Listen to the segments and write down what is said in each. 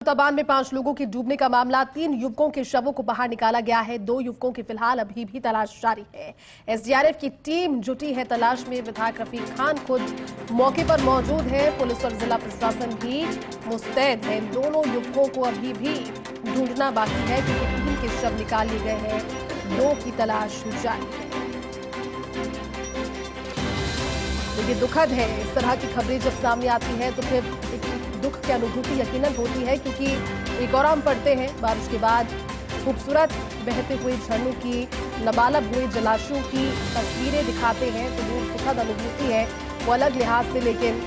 तबान में 5 लोगों के डूबने का मामला, 3 युवकों के शवों को बाहर निकाला गया है। 2 युवकों की फिलहाल अभी भी तलाश जारी है। एसडीआरएफ की टीम जुटी है तलाश में। विधायक रफीक खान खुद मौके पर मौजूद है। पुलिस और जिला प्रशासन भी मुस्तैद है। दोनों युवकों को अभी भी ढूंढना बाकी है क्योंकि 3 के शव निकाल लिए गए हैं, 2 की तलाश जारी है। ये दुखद है, इस तरह की खबरें जब सामने आती हैं तो फिर एक दुख की अनुभूति यकीनन होती है क्योंकि एक और हम पढ़ते हैं बारिश के बाद खूबसूरत बहते हुए झरनों की, लबालब हुए जलाशयों की तस्वीरें दिखाते हैं तो वो सुखद अनुभूति है वो अलग लिहाज से। लेकिन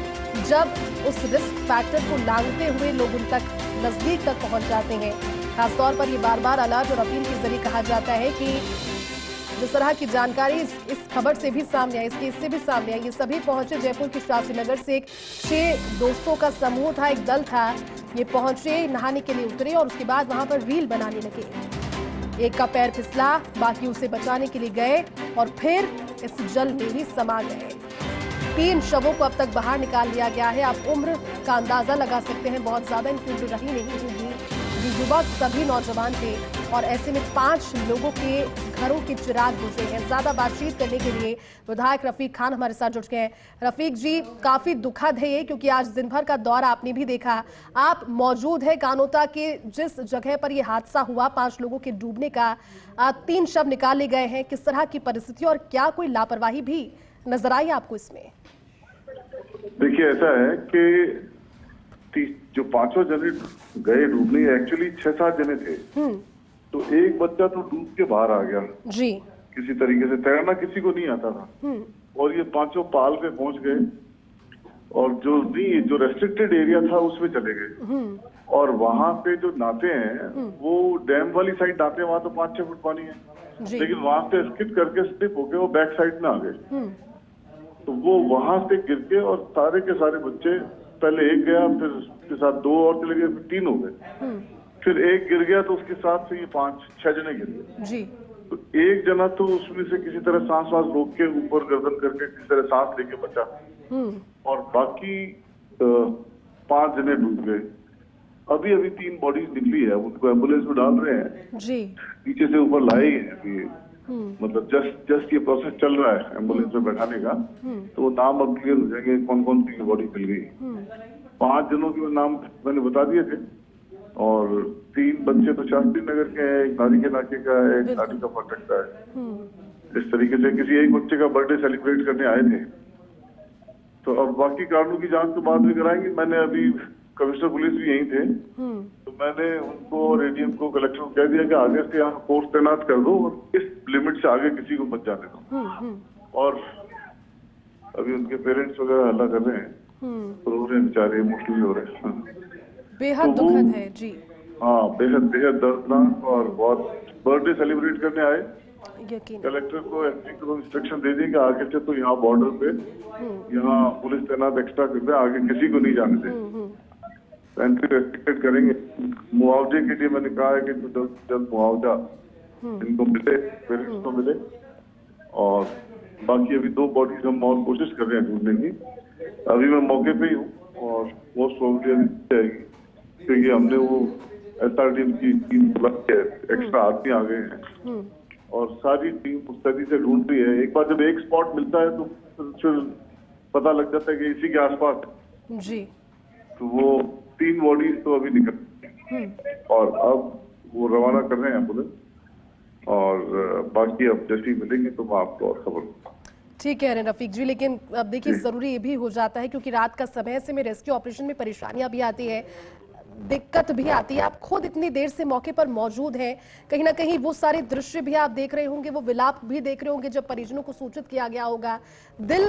जब उस रिस्क फैक्टर को लांघते हुए लोग उन तक नजदीक तक पहुंच जाते हैं, खासतौर पर ये बार बार अलर्ट और अपील के जरिए कहा जाता है कि जिस तरह की जानकारी इस खबर से भी सामने आई, इस केस से भी सामने आई, ये सभी पहुंचे जयपुर के शास्त्री नगर से। एक 6 दोस्तों का समूह था, एक दल था, ये पहुंचे, नहाने के लिए उतरे और उसके बाद वहां पर रील बनाने लगे। एक का पैर फिसला, बाकी उसे बचाने के लिए गए और फिर इस जल में ही समा गए। 3 शवों को अब तक बाहर निकाल लिया गया है। आप उम्र का अंदाजा लगा सकते हैं, बहुत ज्यादा इनकी उम्र रही नहीं होगी। ये युवक सभी नौजवान थे और ऐसे में 5 लोगों के घरों के चिराग बुझे हैं। ज्यादा बातचीत करने के लिए विधायक रफीक खान हमारे साथ जुड़ गए हैं। रफीक जी, काफी दुखद है ये क्योंकि आज दिन भर का दौर आपने भी देखा, आप मौजूद है कानोता के जिस जगह पर ये हादसा हुआ, 5 लोगों के डूबने का, 3 शव निकाले गए हैं। किस तरह की परिस्थिति और क्या कोई लापरवाही भी नजर आई आपको इसमें? देखिए, ऐसा है कि जो 5 जने गए डूबने, एक्चुअली 6-7 जने थे। तो एक बच्चा तो डूब के बाहर आ गया जी, किसी तरीके से। तैरना किसी को नहीं आता था और ये 5 पाल पे पहुंच गए और जो रेस्ट्रिक्टेड एरिया था उसमें चले गए। और वहां पे जो नाते हैं वो डैम वाली साइड नाते हैं, वहां तो 5-6 फुट पानी है, लेकिन वहां से स्किप करके स्लिप होके वो बैक साइड में आ गए। तो वो वहां से गिर के और सारे के सारे बच्चे, पहले एक गया, फिर उसके साथ 2 और चले गए, फिर 3 हो गए, फिर एक गिर गया तो उसके साथ से ये 5-6 जने गिर गए जी। तो एक जना तो उसमें से किसी तरह सांस रोक के ऊपर गर्दन करके किसी तरह सांस लेके बचा और बाकी 5 जने डूब गए। अभी 3 बॉडीज निकली है, उनको एम्बुलेंस में डाल रहे हैं जी, नीचे से ऊपर लाए हैं अभी। मतलब जस्ट ये प्रोसेस चल रहा है एम्बुलेंस में बैठाने का। तो वो नाम अब क्लियर हो जाएंगे कौन कौन सी बॉडी मिल गई। 5 जनों के नाम मैंने बता दिए थे और 3 बच्चे तो शास्त्री नगर के हैं, एक नारी के नाके का है, एक नारी का फाटक का है। इस तरीके से किसी एक बच्चे का बर्थडे सेलिब्रेट करने आए थे। तो अब बाकी कारणों की जांच तो बाद में कराएंगे। मैंने अभी, कमिश्नर पुलिस भी यही थे, तो मैंने उनको और एडीएम को, कलेक्टर को कह दिया कि आगे से यहाँ फोर्स तैनात कर दो और इस लिमिट से आगे किसी को मत जाने दो। और अभी उनके पेरेंट्स वगैरह हल्ला कर रहे हैं, रो रहे हैं बेचारे, इमोशनल हो रहे हैं। बेहद दुखद है जी। हाँ, बेहद दर्दनाक और बहुत। बर्थडे सेलिब्रेट करने आए, कलेक्टर को, एसपी को इंस्ट्रक्शन दे दी कि आगे से तो यहाँ बॉर्डर पे यहाँ पुलिस तैनात एक्स्ट्रा कर दे, आगे किसी को नहीं जाने दे, एंट्री रेस्ट्रिक्टेड करेंगे। मुआवजे के लिए मैंने कहा है कि जल्द मुआवजा इनको मिले, पेरेंट्स को मिले। और बाकी अभी 2 बॉडीज हम और कोशिश कर रहे हैं ढूंढने की। अभी मैं मौके पे ही हूँ और मोस्ट प्रोबेबली जाएगी क्योंकि हमने वो एसआर की टीम बुला के एक्स्ट्रा आदमी आ गए हैं और सारी टीम मुस्तैदी से ढूंढ रही है। एक बार जब एक स्पॉट मिलता है तो फिर पता लग जाता है कि इसी के आसपास जी। तो वो 3 बॉडीज तो अभी निकल और अब वो रवाना कर रहे हैं एम्बुलेंस और बाकी अब जैसे ही मिलेंगे तो मैं आपको और खबर दूंगा। ठीक है रफीक जी, लेकिन अब देखिए जरूरी ये भी हो जाता है क्योंकि रात का समय, ऐसे में रेस्क्यू ऑपरेशन में परेशानियां भी आती है, दिक्कत भी आती है। आप खुद इतनी देर से मौके पर मौजूद हैं, कहीं ना कहीं वो सारे दृश्य भी आप देख रहे होंगे, वो विलाप भी देख रहे होंगे जब परिजनों को सूचित किया गया होगा। दिल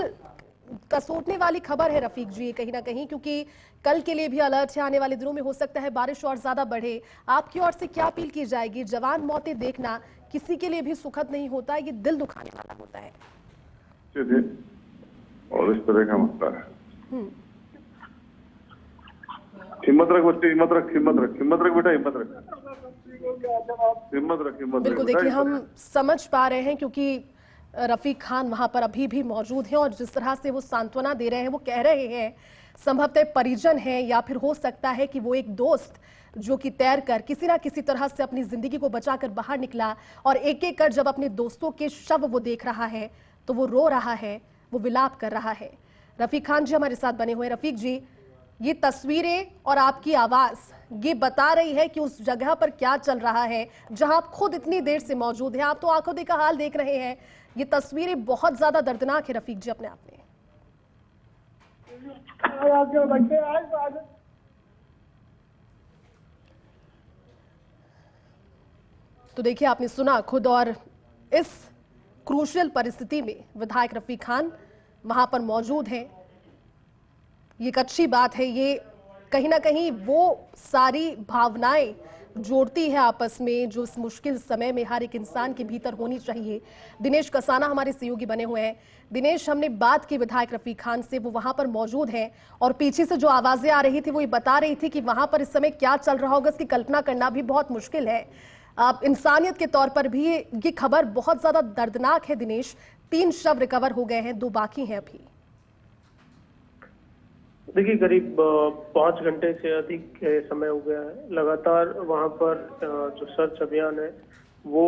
कसोटने वाली खबर है रफीक जी कहीं ना कहीं, क्योंकि कल के लिए भी अलर्ट है, आने वाले दिनों में हो सकता है बारिश और ज्यादा बढ़े। आपकी ओर से क्या अपील की जाएगी? जवान मौतें देखना किसी के लिए भी सुखद नहीं होता, ये दिल दुखाने वाला होता है और इस तरह का मसला है। हिम्मत रख बच्चे, हिम्मत रख, हिम्मत रख, हिम्मत रख बेटा, हिम्मत रख, हिम्मत रख, हिम्मत। बिल्कुल, देखिए हम समझ पा रहे हैं क्योंकि रफीक खान वहां पर अभी भी मौजूद हैं और जिस तरह से वो सांत्वना दे रहे हैं, वो कह रहे हैं संभवतः परिजन है या फिर हो सकता है कि वो एक दोस्त जो कि तैर कर किसी ना किसी तरह से अपनी जिंदगी को बचाकर बाहर निकला और एक एक कर जब अपने दोस्तों के शव वो देख रहा है तो वो रो रहा है, वो विलाप कर रहा है। रफीक खान जी हमारे साथ बने हुए। रफीक जी, ये तस्वीरें और आपकी आवाज ये बता रही है कि उस जगह पर क्या चल रहा है जहां आप खुद इतनी देर से मौजूद हैं। आप तो आंखों देखा हाल देख रहे हैं। ये तस्वीरें बहुत ज्यादा दर्दनाक है रफीक जी अपने आप में। तो देखिए, आपने सुना खुद, और इस क्रूशियल परिस्थिति में विधायक रफीक खान वहां पर मौजूद हैं। ये एक अच्छी बात है। ये कहीं ना कहीं वो सारी भावनाएं जोड़ती है आपस में जो इस मुश्किल समय में हर एक इंसान के भीतर होनी चाहिए। दिनेश कसाना हमारे सहयोगी बने हुए हैं। दिनेश, हमने बात की विधायक रफीक खान से, वो वहां पर मौजूद हैं और पीछे से जो आवाजें आ रही थी वो ये बता रही थी कि वहां पर इस समय क्या चल रहा होगा इसकी कल्पना करना भी बहुत मुश्किल है। इंसानियत के तौर पर भी ये खबर बहुत ज्यादा दर्दनाक है। दिनेश, 3 शव रिकवर हो गए हैं, 2 बाकी हैं अभी। देखिए, करीब 5 घंटे से अधिक समय हो गया है। लगातार वहां पर जो सर्च अभियान है वो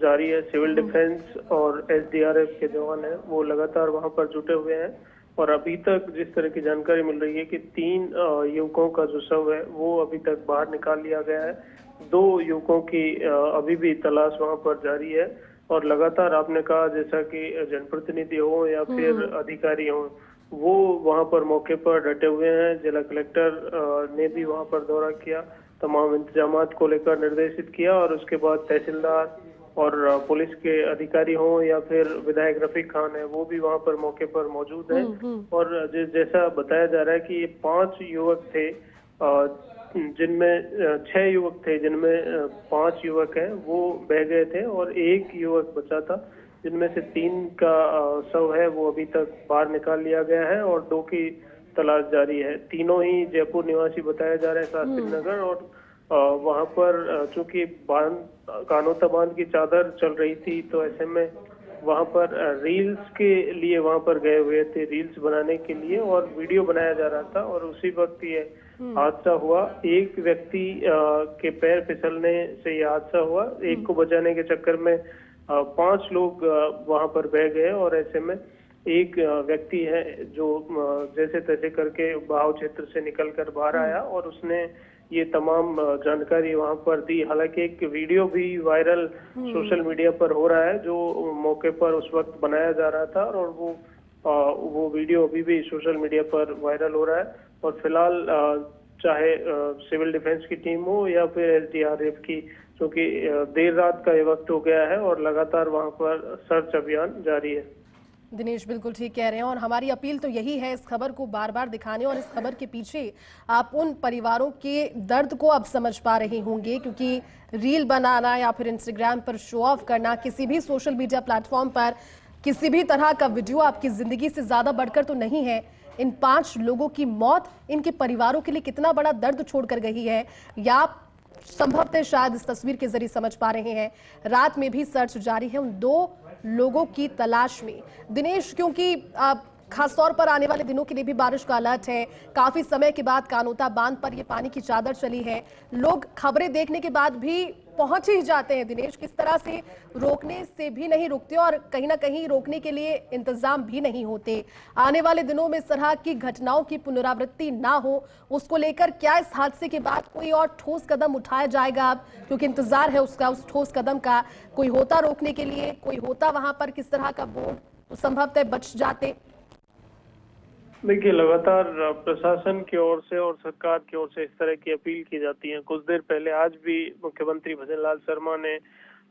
जारी है। सिविल डिफेंस और एसडीआरएफ के जवान हैं वो लगातार वहां पर जुटे हुए हैं और अभी तक जिस तरह की जानकारी मिल रही है कि 3 युवकों का जो शव है वो अभी तक बाहर निकाल लिया गया है। 2 युवकों की अभी भी तलाश वहां पर जारी है और लगातार आपने कहा जैसा कि जनप्रतिनिधि हो या फिर अधिकारी हो वो वहां पर मौके पर डटे हुए हैं। जिला कलेक्टर ने भी वहां पर दौरा किया, तमाम इंतजामात को लेकर निर्देशित किया और उसके बाद तहसीलदार और पुलिस के अधिकारी हों या फिर विधायक रफीक खान है वो भी वहां पर मौके पर मौजूद हैं। और जैसा बताया जा रहा है कि ये 5 युवक थे जिनमें 6 युवक थे जिनमें 5 युवक हैं वो बह गए थे और 1 युवक बचा था जिनमें से 3 का शव है वो अभी तक बाहर निकाल लिया गया है और 2 की तलाश जारी है। तीनों ही जयपुर निवासी बताया जा रहा है, शास्त्री नगर। और वहां पर चूंकि कानोता बांध की चादर चल रही थी तो ऐसे में वहां पर रील्स के लिए वहां पर गए हुए थे, रील्स बनाने के लिए, और वीडियो बनाया जा रहा था और उसी वक्त ये हादसा हुआ। एक व्यक्ति के पैर फिसलने से ये हादसा हुआ। एक को बचाने के चक्कर में 5 लोग वहां पर बह गए और ऐसे में एक व्यक्ति है जो जैसे तैसे करके बहाव क्षेत्र से निकलकर बाहर आया और उसने ये तमाम जानकारी वहां पर दी। हालांकि एक वीडियो भी वायरल सोशल मीडिया पर हो रहा है जो मौके पर उस वक्त बनाया जा रहा था और वो वीडियो अभी भी सोशल मीडिया पर वायरल हो रहा है। और फिलहाल चाहे सिविल डिफेंस की टीम हो या फिर एसडीआरएफ की, क्योंकि देर रात का ये वक्त हो गया है और लगातार वहां पर सर्च अभियान जारी है। दिनेश, बिल्कुल ठीक कह रहे हैं और हमारी अपील तो यही है इस खबर को बार बार दिखाने, और इस खबर के पीछे आप उन परिवारों के दर्द को अब समझ पा रहे होंगे, क्योंकि रील बनाना या फिर इंस्टाग्राम पर शो ऑफ करना, किसी भी सोशल मीडिया प्लेटफॉर्म पर किसी भी तरह का वीडियो आपकी जिंदगी से ज्यादा बढ़कर तो नहीं है। इन 5 लोगों की मौत इनके परिवारों के लिए कितना बड़ा दर्द छोड़कर गई है, या आप संभवतः शायद इस तस्वीर के जरिए समझ पा रहे हैं। रात में भी सर्च जारी है उन 2 लोगों की तलाश में। दिनेश, क्योंकि खासतौर पर आने वाले दिनों के लिए भी बारिश का अलर्ट है, काफी समय के बाद कानोता बांध पर ये पानी की चादर चली है, लोग खबरें देखने के बाद भी पहुंच ही जाते हैं। दिनेश, किस तरह से रोकने से भी नहीं रुकते और कहीं ना कहीं रोकने के लिए इंतजाम भी नहीं होते। आने वाले दिनों में इस तरह की घटनाओं की पुनरावृत्ति ना हो, उसको लेकर क्या इस हादसे के बाद कोई और ठोस कदम उठाया जाएगा अब, क्योंकि इंतजार है उसका, उस ठोस कदम का? कोई होता रोकने के लिए, कोई होता वहां पर किस तरह का बोर्ड, तो संभवतः बच जाते। देखिए, लगातार प्रशासन की ओर से और सरकार की ओर से इस तरह की अपील की जाती है। कुछ देर पहले आज भी मुख्यमंत्री भजनलाल शर्मा ने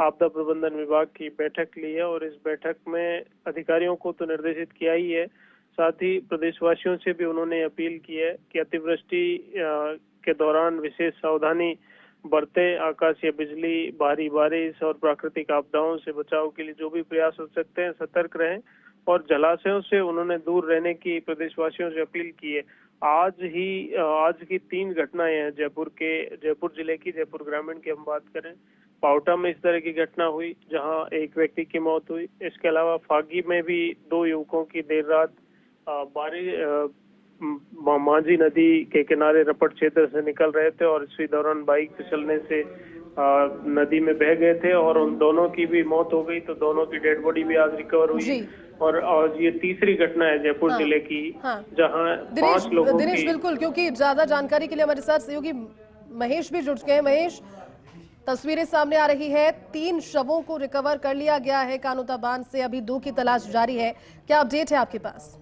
आपदा प्रबंधन विभाग की बैठक ली है और इस बैठक में अधिकारियों को तो निर्देशित किया ही है, साथ ही प्रदेशवासियों से भी उन्होंने अपील की है कि अतिवृष्टि के दौरान विशेष सावधानी बरतें। आकाशीय बिजली, भारी बारिश और प्राकृतिक आपदाओं से बचाव के लिए जो भी प्रयास हो सकते हैं सतर्क रहें और जलाशयों से उन्होंने दूर रहने की प्रदेशवासियों से अपील की है। आज की 3 घटनाएं हैं जयपुर जिले की, जयपुर ग्रामीण की हम बात करें, पावटा में इस तरह की घटना हुई जहां एक व्यक्ति की मौत हुई। इसके अलावा फागी में भी 2 युवकों की देर रात मांझी नदी के किनारे रपट क्षेत्र से निकल रहे थे और इसी दौरान बाइक फिसलने से नदी में बह गए थे और उन दोनों की भी मौत हो गई। तो दोनों की डेड बॉडी भी आज रिकवर हुई जी। और ये तीसरी घटना है जयपुर जिले की, जहां दिनेश 5 लोगों दिनेश की। बिल्कुल, क्योंकि ज्यादा जानकारी के लिए हमारे साथ सहयोगी महेश भी जुड़ गए हैं। महेश, तस्वीरें सामने आ रही है, 3 शवों को रिकवर कर लिया गया है कानोता बांध से, अभी 2 की तलाश जारी है। क्या अपडेट है आपके पास?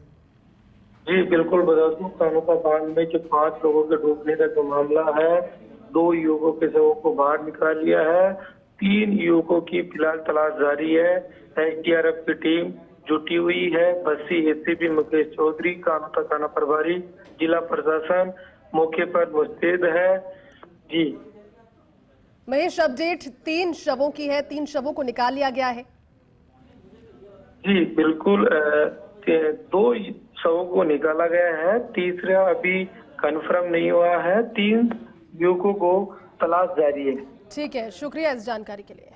जी बिल्कुल बता दूं, कानोता बांध में जो 5 लोगों के डूबने का जो मामला है, 2 युवकों के शवों को बाहर निकाल लिया है। 3 युवकों की फिलहाल तलाश जारी है। एसडीआरएफ की टीम जुटी हुई है। बस्सी एसीपी मुकेश चौधरी, कानोता थाना प्रभारी, जिला प्रशासन मौके पर मुस्तैद है। जी महेश, अपडेट 3 शवों की है, 3 शवों को निकाल लिया गया है। जी बिल्कुल, 2 शवों को निकाला गया है, तीसरा अभी कंफर्म नहीं हुआ है। 3 युवकों को तलाश जारी है। ठीक है, शुक्रिया इस जानकारी के लिए।